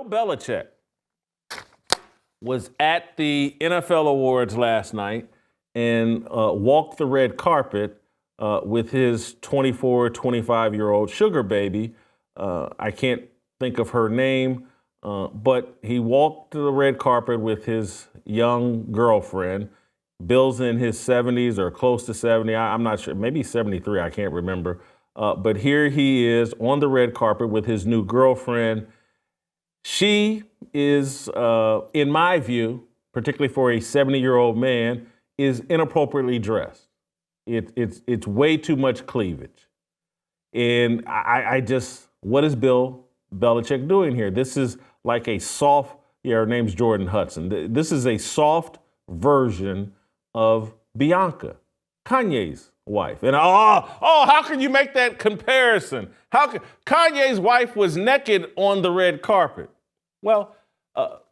Bill Belichick was at the NFL awards last night and walked the red carpet with his 24, 25-year-old sugar baby. I can't think of her name, but he walked the red carpet with his young girlfriend. Bill's in his 70s or close to 70. I'm not sure, maybe 73, I can't remember. But here he is on the red carpet with his new girlfriend. She is, in my view, particularly for a 70-year-old man, is inappropriately dressed. It's way too much cleavage. And I just, what is Bill Belichick doing here? This is like a soft, her name's Jordon Hudson. This is a soft version of Bianca, Kanye's wife. And how can you make that comparison? Kanye's wife was naked on the red carpet. Well,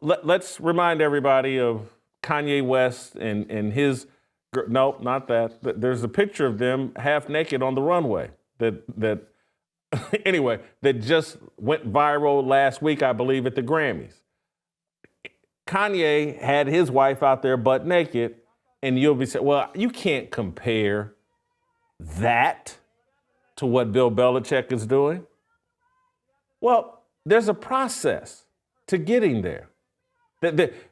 let's remind everybody of Kanye West and his, no, not that. There's a picture of them half naked on the runway that anyway, that just went viral last week, I believe, at the Grammys. Kanye had his wife out there butt naked, and you'll be saying, well, you can't compare that to what Bill Belichick is doing. Well, there's a process to getting there.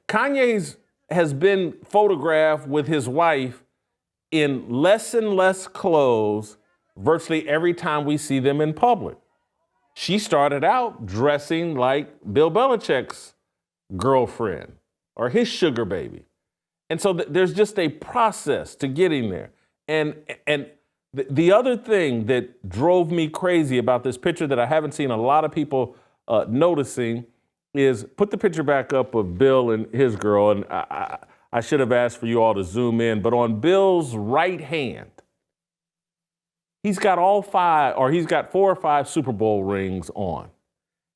Kanye has been photographed with his wife in less and less clothes virtually every time we see them in public. She started out dressing like Bill Belichick's girlfriend or his sugar baby. And so there's just a process to getting there. And the other thing that drove me crazy about this picture that I haven't seen a lot of people noticing is, put the picture back up of Bill and his girl. And I should have asked for you all to zoom in, but on Bill's right hand, he's got he's got 4 or 5 Super Bowl rings on.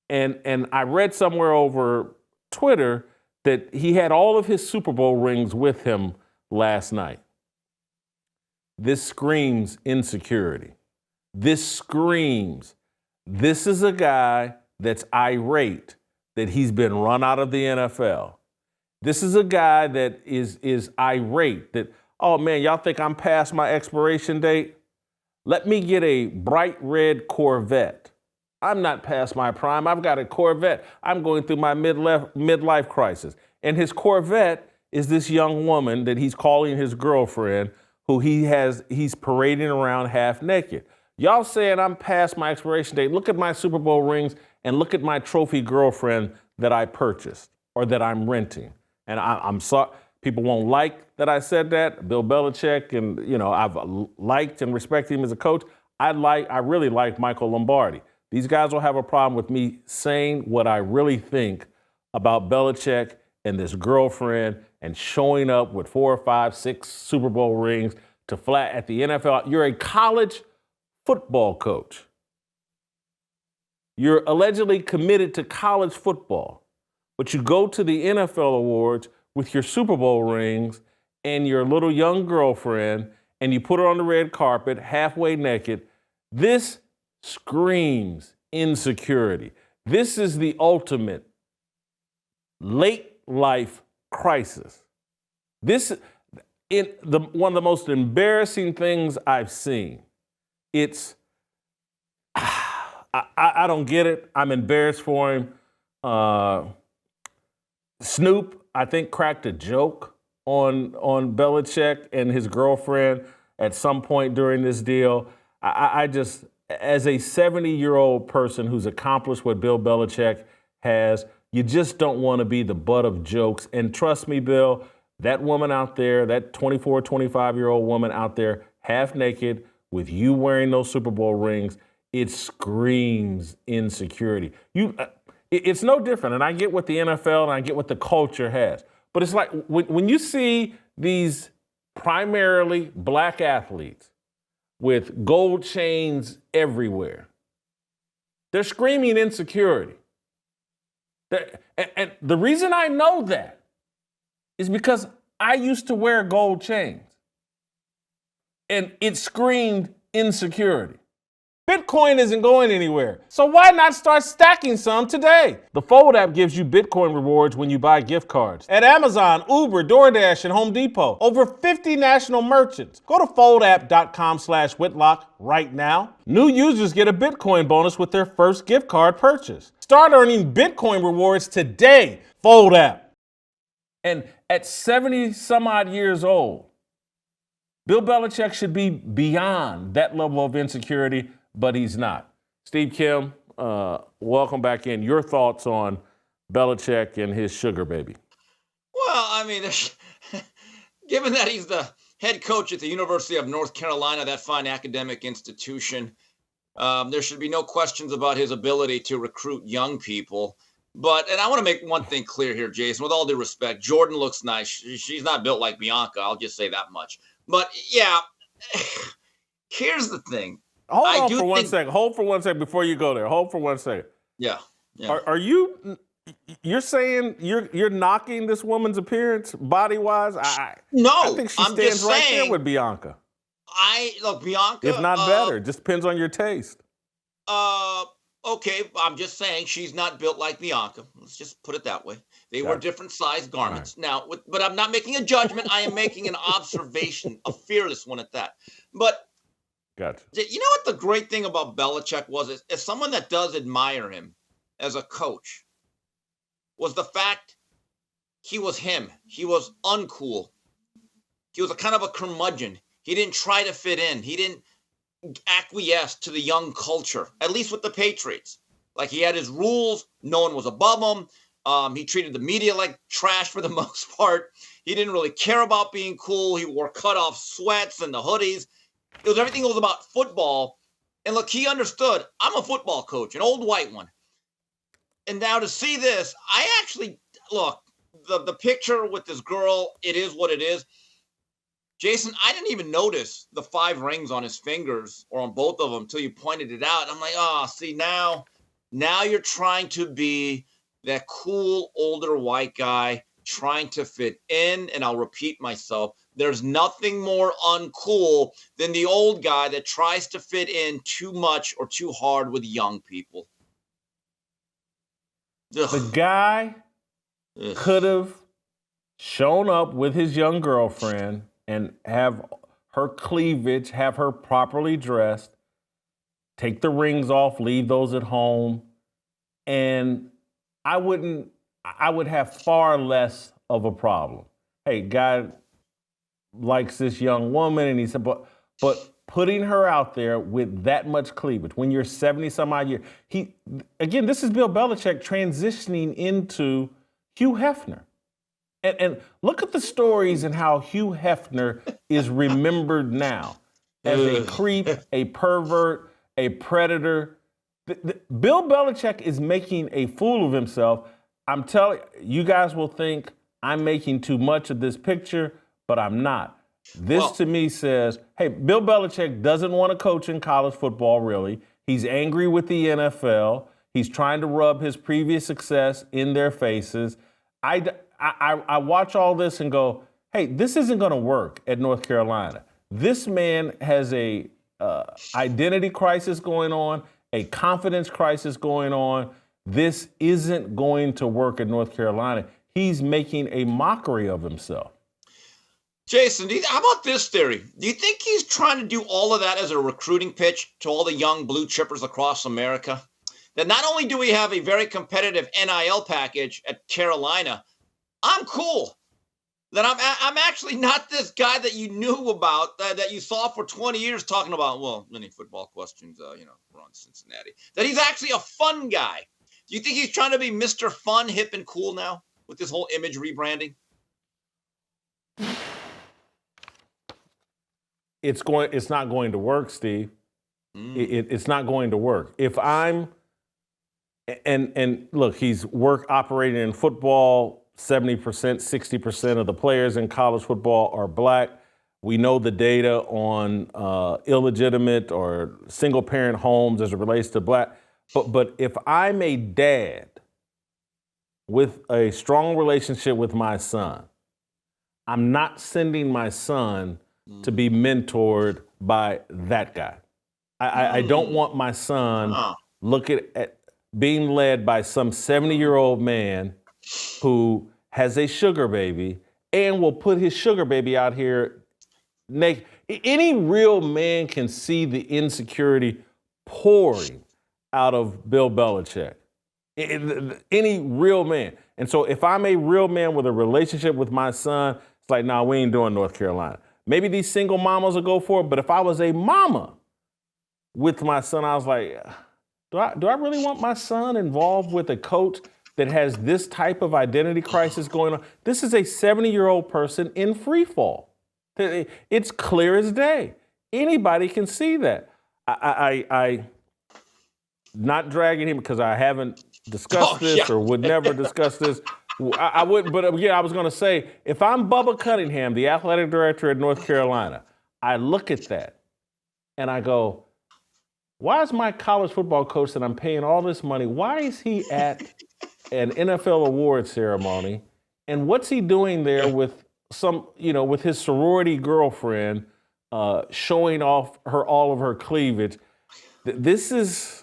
And I read somewhere over Twitter that he had all of his Super Bowl rings with him last night. This screams insecurity. This is a guy that's irate that he's been run out of the NFL. This is a guy that is irate that, oh man, y'all think I'm past my expiration date? Let me get a bright red Corvette. I'm not past my prime. I've got a Corvette. I'm going through my midlife crisis. And his Corvette is this young woman that he's calling his girlfriend, who he's parading around half naked. Y'all saying I'm past my expiration date. Look at my Super Bowl rings and look at my trophy girlfriend that I purchased or that I'm renting. And I'm sorry, people won't like that I said that. Bill Belichick, and I've liked and respected him as a coach. I really like Michael Lombardi. These guys will have a problem with me saying what I really think about Belichick and this girlfriend and showing up with 4 or 5, 6 Super Bowl rings to flat at the NFL. You're a college football coach. You're allegedly committed to college football, but you go to the NFL awards with your Super Bowl rings and your little young girlfriend, and you put her on the red carpet, halfway naked. This screams insecurity. This is the ultimate late life crisis. This is one of the most embarrassing things I've seen. I don't get it. I'm embarrassed for him. Snoop, I think, cracked a joke on Belichick and his girlfriend at some point during this deal. I just, as a 70-year-old person who's accomplished what Bill Belichick has, you just don't want to be the butt of jokes. And trust me, Bill, that woman out there, that 24, 25-year-old woman out there, half naked, with you wearing those Super Bowl rings, it screams insecurity. It's no different, and I get what the NFL and I get what the culture has. But it's like when you see these primarily black athletes with gold chains everywhere, they're screaming insecurity. And the reason I know that is because I used to wear gold chains, and it screamed insecurity. Bitcoin isn't going anywhere, so why not start stacking some today? The Fold app gives you Bitcoin rewards when you buy gift cards at Amazon, Uber, DoorDash, and Home Depot. Over 50 national merchants. Go to foldapp.com/Whitlock right now. New users get a Bitcoin bonus with their first gift card purchase. Start earning Bitcoin rewards today. Fold app. And at 70 some odd years old, Bill Belichick should be beyond that level of insecurity, but he's not. Steve Kim, welcome back in. Your thoughts on Belichick and his sugar baby? Well, I mean, given that he's the head coach at the University of North Carolina, that fine academic institution, there should be no questions about his ability to recruit young people. And I want to make one thing clear here, Jason, with all due respect, Jordan looks nice. She's not built like Bianca. I'll just say that much. But yeah, here's the thing. Hold for 1 second. Hold for 1 second before you go there. Hold for 1 second. Yeah. Are you're saying you're knocking this woman's appearance body wise? No, I think she stands right there with Bianca. Look, Bianca. If not better, just depends on your taste. Okay, I'm just saying she's not built like Bianca. Let's just put it that way. They were different sized garments. Right. Now, but I'm not making a judgment. I am making an observation, a fearless one at that. But gotcha. You know what the great thing about Belichick was? As someone that does admire him as a coach, was the fact he was him. He was uncool. He was a kind of a curmudgeon. He didn't try to fit in. He didn't acquiesce to the young culture, at least with the Patriots. Like, he had his rules. No one was above him. He treated the media like trash for the most part. He didn't really care about being cool. He wore cutoff sweats and the hoodies. Everything was about football. And look, he understood, I'm a football coach, an old white one. And now to see this, I actually, look, the picture with this girl, it is what it is. Jason, I didn't even notice the 5 rings on his fingers or on both of them until you pointed it out. I'm like, see, now you're trying to be that cool older white guy trying to fit in. And I'll repeat myself, there's nothing more uncool than the old guy that tries to fit in too much or too hard with young people. Ugh. The guy could have shown up with his young girlfriend and have her cleavage, have her properly dressed, take the rings off, leave those at home, and I would have far less of a problem. Hey, guy likes this young woman, and he said, but putting her out there with that much cleavage, when you're 70 some odd years, this is Bill Belichick transitioning into Hugh Hefner. And look at the stories and how Hugh Hefner is remembered now as a creep, a pervert, a predator. Bill Belichick is making a fool of himself. I'm telling you, guys will think I'm making too much of this picture, but I'm not. This to me says, hey, Bill Belichick doesn't want to coach in college football, really. He's angry with the NFL. He's trying to rub his previous success in their faces. I watch all this and go, hey, this isn't going to work at North Carolina. This man has a identity crisis going on, a confidence crisis going on. This isn't going to work at North Carolina. He's making a mockery of himself. Jason, how about this theory? Do you think he's trying to do all of that as a recruiting pitch to all the young blue chippers across America? That not only do we have a very competitive NIL package at Carolina, I'm cool. That I'm actually not this guy that you knew about, that you saw for 20 years talking about, well, many football questions, we're on Cincinnati. That he's actually a fun guy. Do you think he's trying to be Mr. Fun, hip, and cool now with this whole image rebranding? It's not going to work, Steve. It's not going to work. If I'm, and look, he's operating in football. 70%, 60% of the players in college football are black. We know the data on illegitimate or single-parent homes as it relates to black. But if I'm a dad with a strong relationship with my son, I'm not sending my son to be mentored by that guy. I don't want my son looking at being led by some 70-year-old man who has a sugar baby and will put his sugar baby out here naked. Any real man can see the insecurity pouring out of Bill Belichick. Any real man. And so if I'm a real man with a relationship with my son, it's like, nah, we ain't doing North Carolina. Maybe these single mamas will go for it, but if I was a mama with my son, I was like, do I really want my son involved with a coach that has this type of identity crisis going on? This is a 70-year-old person in free fall. It's clear as day. Anybody can see that. I not dragging him because I haven't discussed this or would never discuss this. I wouldn't, but again, I was going to say, if I'm Bubba Cunningham, the athletic director at North Carolina, I look at that and I go, why is my college football coach that I'm paying all this money, why is he at an NFL award ceremony? And what's he doing there with with his sorority girlfriend showing off all of her cleavage? This is...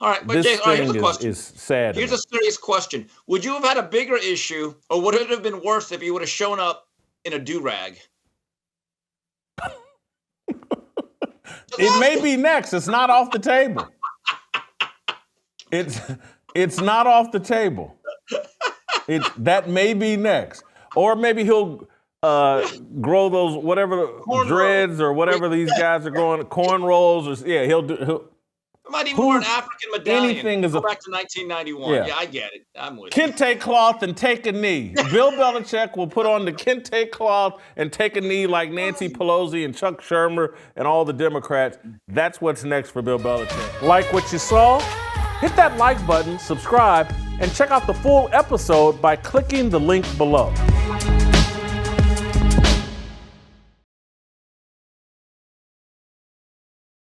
All right, but Jason, here's a question. Is sad. Here's a serious question. Would you have had a bigger issue, or would it have been worse if you would have shown up in a do-rag? It may be next. It's not off the table. It's not off the table. That may be next. Or maybe he'll grow those whatever dreads or whatever these guys are growing, cornrows, or he'll it might even wear an African medallion. Anything is Go back to 1991. Yeah, I get it. I'm with you. Kente cloth and take a knee. Bill Belichick will put on the Kente cloth and take a knee like Nancy Pelosi and Chuck Schumer and all the Democrats. That's what's next for Bill Belichick. Like what you saw? Hit that like button, subscribe, and check out the full episode by clicking the link below.